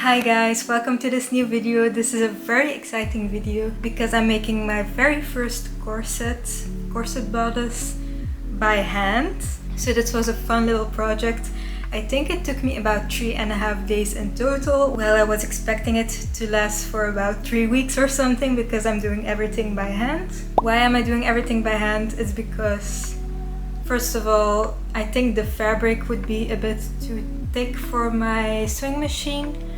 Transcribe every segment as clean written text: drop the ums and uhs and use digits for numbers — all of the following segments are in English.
Hi guys, welcome to this new video. This is a very exciting video because I'm making my very first corset bodice by hand. So this was a fun little project. I think it took me about 3.5 days in total. Well, I was expecting it to last for about 3 weeks or something because I'm doing everything by hand. Why am I doing everything by hand? It's because, first of all, I think the fabric would be a bit too thick for my sewing machine.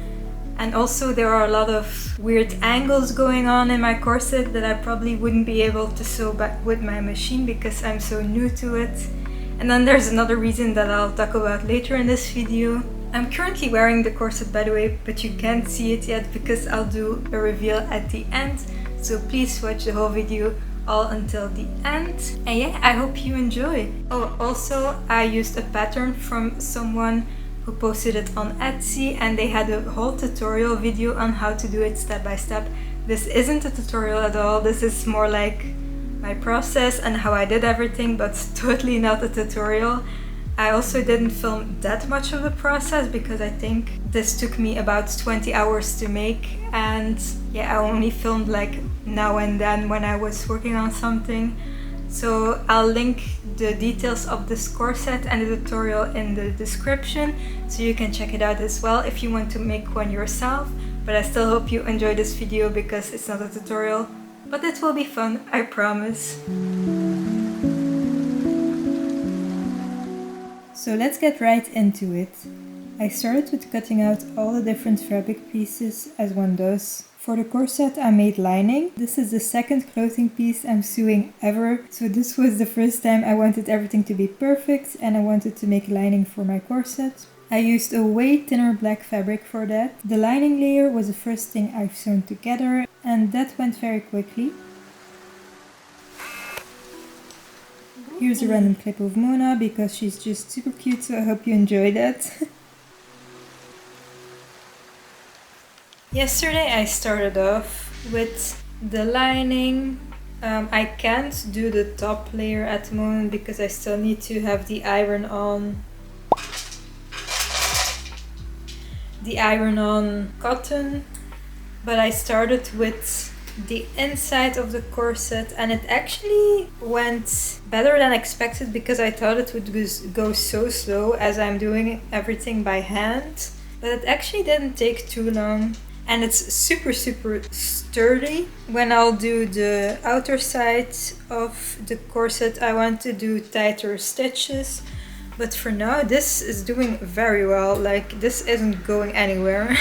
And also there are a lot of weird angles going on in my corset that I probably wouldn't be able to sew back with my machine because I'm so new to it. And then there's another reason that I'll talk about later in this video. I'm currently wearing the corset, by the way, but you can't see it yet because I'll do a reveal at the end. So please watch the whole video all until the end. And yeah, I hope you enjoy. Oh, also I used a pattern from someone who posted it on Etsy, and they had a whole tutorial video on how to do it step by step. This isn't a tutorial at all. This is more like my process and how I did everything, but totally not a tutorial. I also didn't film that much of the process because I think this took me about 20 hours to make, and yeah, I only filmed like now and then when I was working on something. So I'll link the details of this corset and the tutorial in the description so you can check it out as well if you want to make one yourself. But I still hope you enjoy this video because it's not a tutorial, but it will be fun, I promise. So let's get right into it. I started with cutting out all the different fabric pieces as one does. For the corset I made lining. This is the second clothing piece I'm sewing ever, so this was the first time I wanted everything to be perfect and I wanted to make lining for my corset. I used a way thinner black fabric for that. The lining layer was the first thing I've sewn together, and that went very quickly. Here's a random clip of Mona because she's just super cute, so I hope you enjoy that. Yesterday I started off with the lining. I can't do the top layer at the moment because I still need to have the iron on cotton, but I started with the inside of the corset and it actually went better than expected because I thought it would go so slow as I'm doing everything by hand, but it actually didn't take too long. And it's super sturdy. When I'll do the outer side of the corset, I want to do tighter stitches. But for now, this is doing very well. Like, this isn't going anywhere.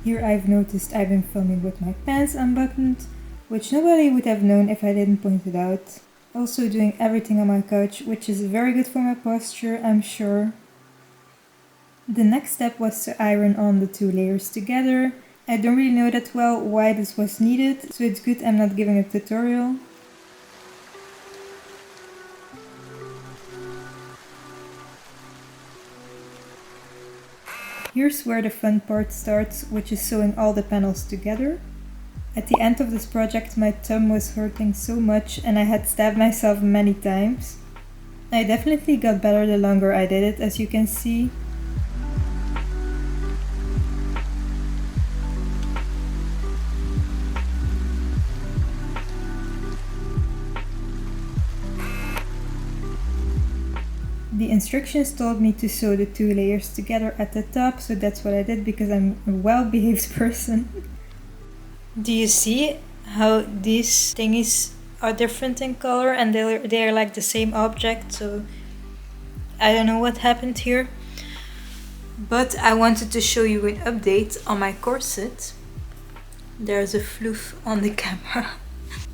Here I've noticed I've been filming with my pants unbuttoned, which nobody would have known if I didn't point it out. Also doing everything on my couch, which is very good for my posture, I'm sure. The next step was to iron on the two layers together. I don't really know that well why this was needed, so it's good I'm not giving a tutorial. Here's where the fun part starts, which is sewing all the panels together. At the end of this project my thumb was hurting so much and I had stabbed myself many times. I definitely got better the longer I did it, as you can see. The instructions told me to sew the two layers together at the top, so that's what I did because I'm a well-behaved person. Do you see how these thingies are different in color and they're like the same object? So I don't know what happened here. But I wanted to show you an update on my corset. There's a floof on the camera.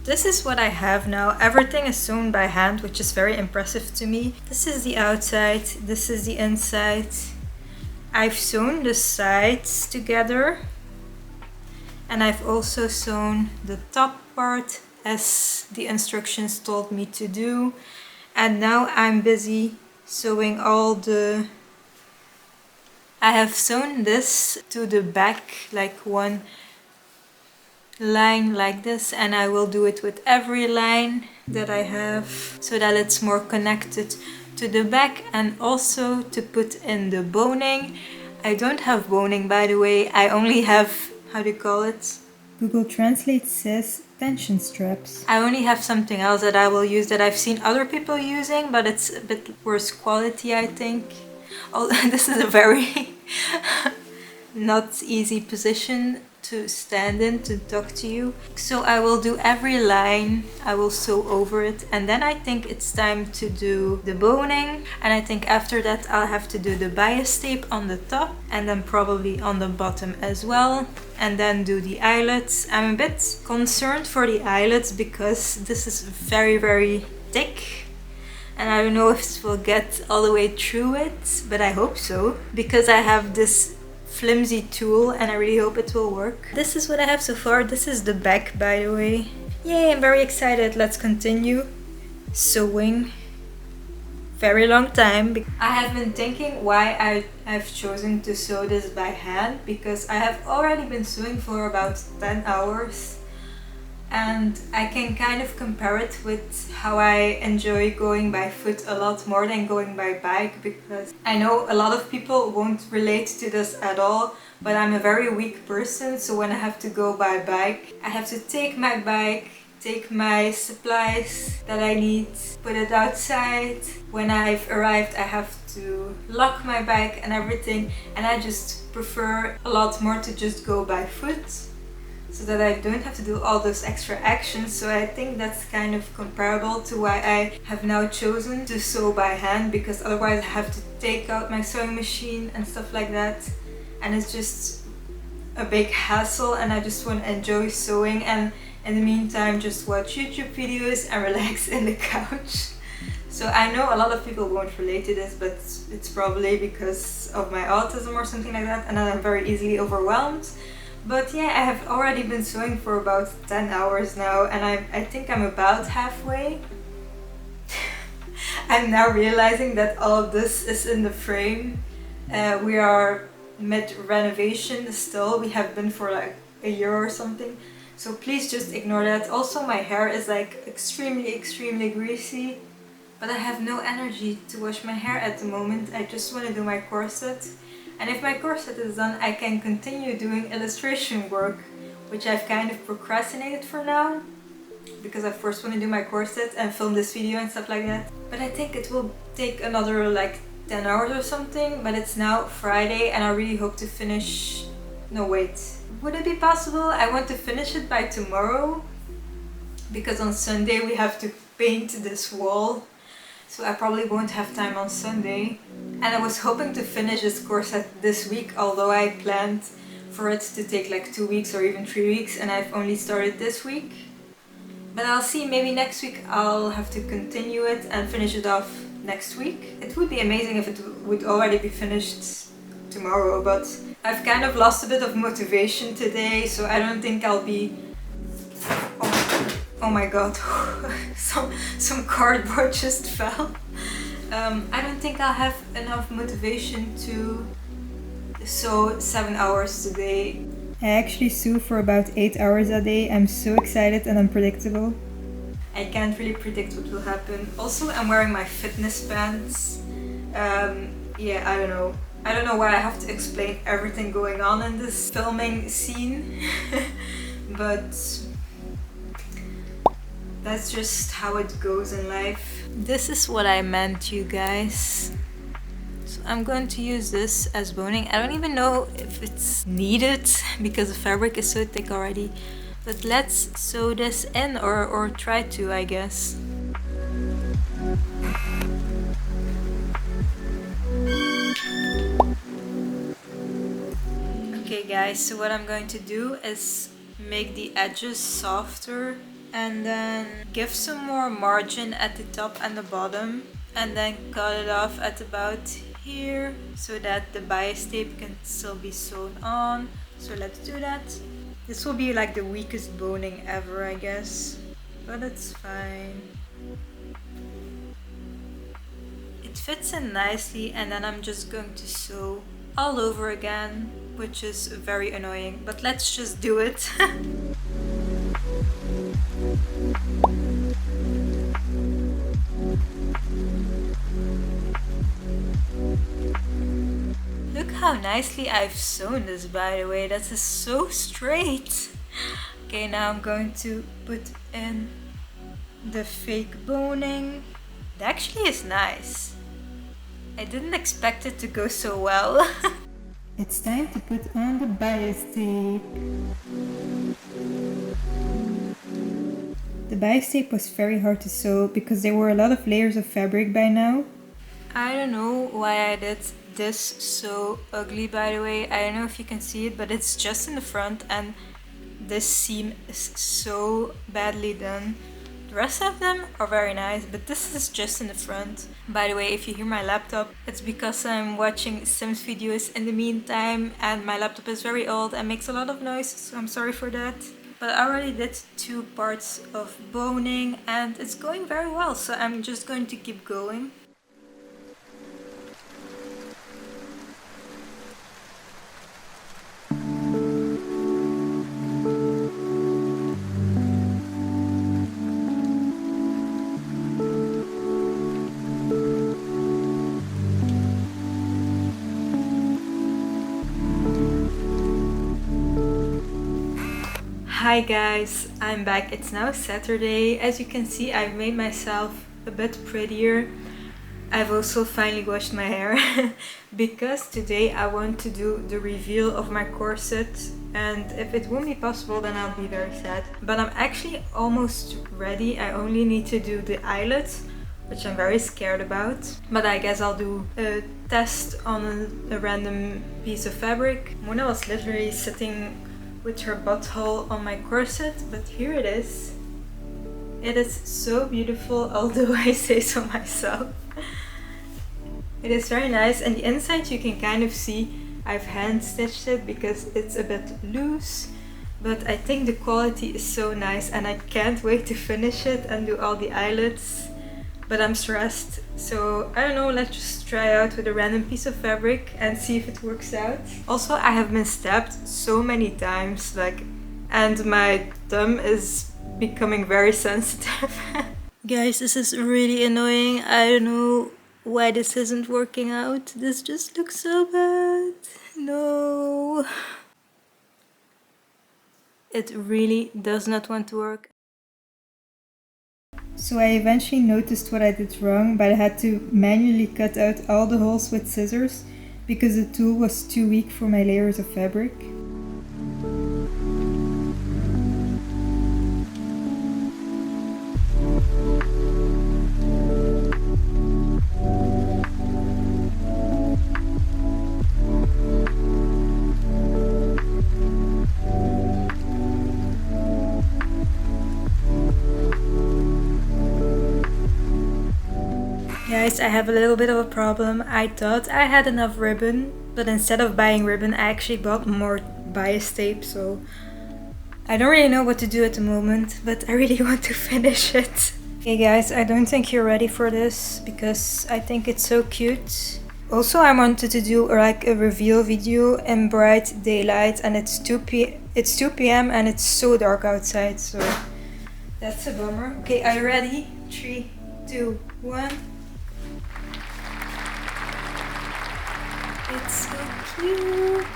This is what I have now. Everything is sewn by hand, which is very impressive to me. This is the outside, this is the inside. I've sewn the sides together. And I've also sewn the top part as the instructions told me to do. And now I'm busy sewing all the I have sewn this to the back, like one line like this, and I will do it with every line that I have so that it's more connected to the back, and also to put in the boning. I don't have boning, by the way. I only have, how do you call it? Google Translate says tension straps. I only have something else that I will use that I've seen other people using, but it's a bit worse quality, I think. Oh, this is a very not easy position to stand in to talk to you. So I will do every line, I will sew over it, and then I think it's time to do the boning, and I think after that I'll have to do the bias tape on the top and then probably on the bottom as well, and then do the eyelets. I'm a bit concerned for the eyelets because this is very thick, and I don't know if it will get all the way through it, but I hope so, because I have this flimsy tool and I really hope it will work. This is what I have so far. This is the back, by the way. Yay, I'm very excited. Let's continue sewing. Very long time. I have been thinking why I've chosen to sew this by hand, because I have already been sewing for about 10 hours. And I can kind of compare it with how I enjoy going by foot a lot more than going by bike, because I know a lot of people won't relate to this at all, but I'm a very weak person, so when I have to go by bike, I have to take my bike, take my supplies that I need, put it outside. When I've arrived, I have to lock my bike and everything, and I just prefer a lot more to just go by foot, so that I don't have to do all those extra actions. So I think that's kind of comparable to why I have now chosen to sew by hand, because otherwise I have to take out my sewing machine and stuff like that, and it's just a big hassle, and I just want to enjoy sewing and in the meantime just watch YouTube videos and relax in the couch. So I know a lot of people won't relate to this, but it's probably because of my autism or something like that, and I'm very easily overwhelmed. But yeah, I have already been sewing for about 10 hours now, and I think I'm about halfway. I'm now realizing that all of this is in the frame. We are mid-renovation still. We have been for like a year or something. So please just ignore that. Also, my hair is like extremely greasy, but I have no energy to wash my hair at the moment. I just want to do my corset. And if my corset is done, I can continue doing illustration work, which I've kind of procrastinated for now, because I first want to do my corset and film this video and stuff like that. But I think it will take another like 10 hours or something, but it's now Friday and I really hope to finish... No, wait. Would it be possible? I want to finish it by tomorrow, because on Sunday we have to paint this wall. So I probably won't have time on Sunday. And I was hoping to finish this corset this week, although I planned for it to take like 2 weeks or even 3 weeks, and I've only started this week. But I'll see, maybe next week I'll have to continue it and finish it off next week. It would be amazing if it would already be finished tomorrow, but I've kind of lost a bit of motivation today, so I don't think I'll be... Oh my god, some cardboard just fell. I don't think I'll have enough motivation to sew 7 hours today. I actually sew for about 8 hours a day. I'm so excited and unpredictable. I can't really predict what will happen. Also, I'm wearing my fitness pants. Yeah, I don't know. I don't know why I have to explain everything going on in this filming scene. But that's just how it goes in life. This is what I meant, you guys. So I'm going to use this as boning. I don't even know if it's needed because the fabric is so thick already. But let's sew this in, or try to, I guess. Okay guys, so what I'm going to do is make the edges softer and then give some more margin at the top and the bottom, and then cut it off at about here so that the bias tape can still be sewn on. So let's do that. This will be like the weakest boning ever, I guess, but it's fine. It fits in nicely, and then I'm just going to sew all over again, which is very annoying, but let's just do it. Look how nicely I've sewn this, by the way. That is so straight. Okay, now I'm going to put in the fake boning. It actually is nice. I didn't expect it to go so well. It's time to put on the bias tape. The bias tape was very hard to sew because there were a lot of layers of fabric by now. I don't know why I did this so ugly, by the way. I don't know if you can see it, but it's just in the front and this seam is so badly done. The rest of them are very nice, but this is just in the front. By the way, if you hear my laptop, it's because I'm watching Sims videos in the meantime and my laptop is very old and makes a lot of noise, so I'm sorry for that. But I already did 2 parts of boning and it's going very well, so I'm just going to keep going. Hi guys, I'm back. It's now Saturday. As you can see, I've made myself a bit prettier. I've also finally washed my hair because today I want to do the reveal of my corset, and if it won't be possible then I'll be very sad. But I'm actually almost ready. I only need to do the eyelet, which I'm very scared about. But I guess I'll do a test on a random piece of fabric. Mona was literally sitting with her butthole on my corset, but here it is. It is so beautiful, although I say so myself. It is very nice, and the inside you can kind of see I've hand stitched it because it's a bit loose, but I think the quality is so nice and I can't wait to finish it and do all the eyelets. But I'm stressed, so I don't know, let's just try out with a random piece of fabric and see if it works out. Also, I have been stabbed so many times, and my thumb is becoming very sensitive. Guys, this is really annoying. I don't know why this isn't working out. This just looks so bad. No. It really does not want to work. So I eventually noticed what I did wrong, but I had to manually cut out all the holes with scissors because the tool was too weak for my layers of fabric. Guys, I have a little bit of a problem. I thought I had enough ribbon, but instead of buying ribbon, I actually bought more bias tape, so I don't really know what to do at the moment, but I really want to finish it. Okay guys, I don't think you're ready for this because I think it's so cute. Also, I wanted to do like a reveal video in bright daylight, and it's 2 p.m. and it's so dark outside, so that's a bummer. Okay, are you ready? 3, 2, 1. It's so cute.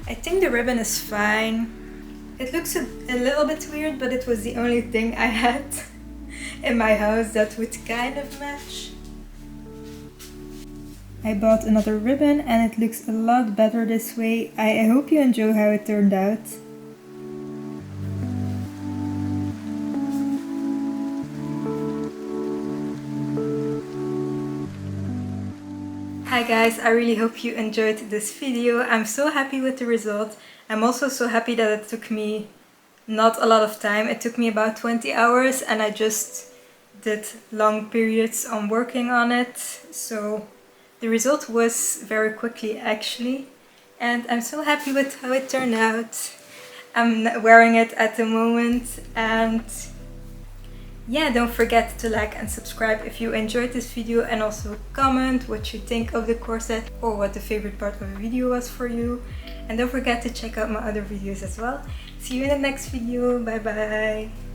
I think the ribbon is fine. It looks a little bit weird, but it was the only thing I had in my house that would kind of match. I bought another ribbon and it looks a lot better this way. I hope you enjoy how it turned out. Hi guys, I really hope you enjoyed this video. I'm so happy with the result. I'm also so happy that it took me not a lot of time. It took me about 20 hours and I just did long periods on working on it. So the result was very quickly actually. And I'm so happy with how it turned out. I'm wearing it at the moment and yeah, don't forget to like and subscribe if you enjoyed this video, and also comment what you think of the corset or what the favorite part of the video was for you. And don't forget to check out my other videos as well. See you in the next video. Bye bye.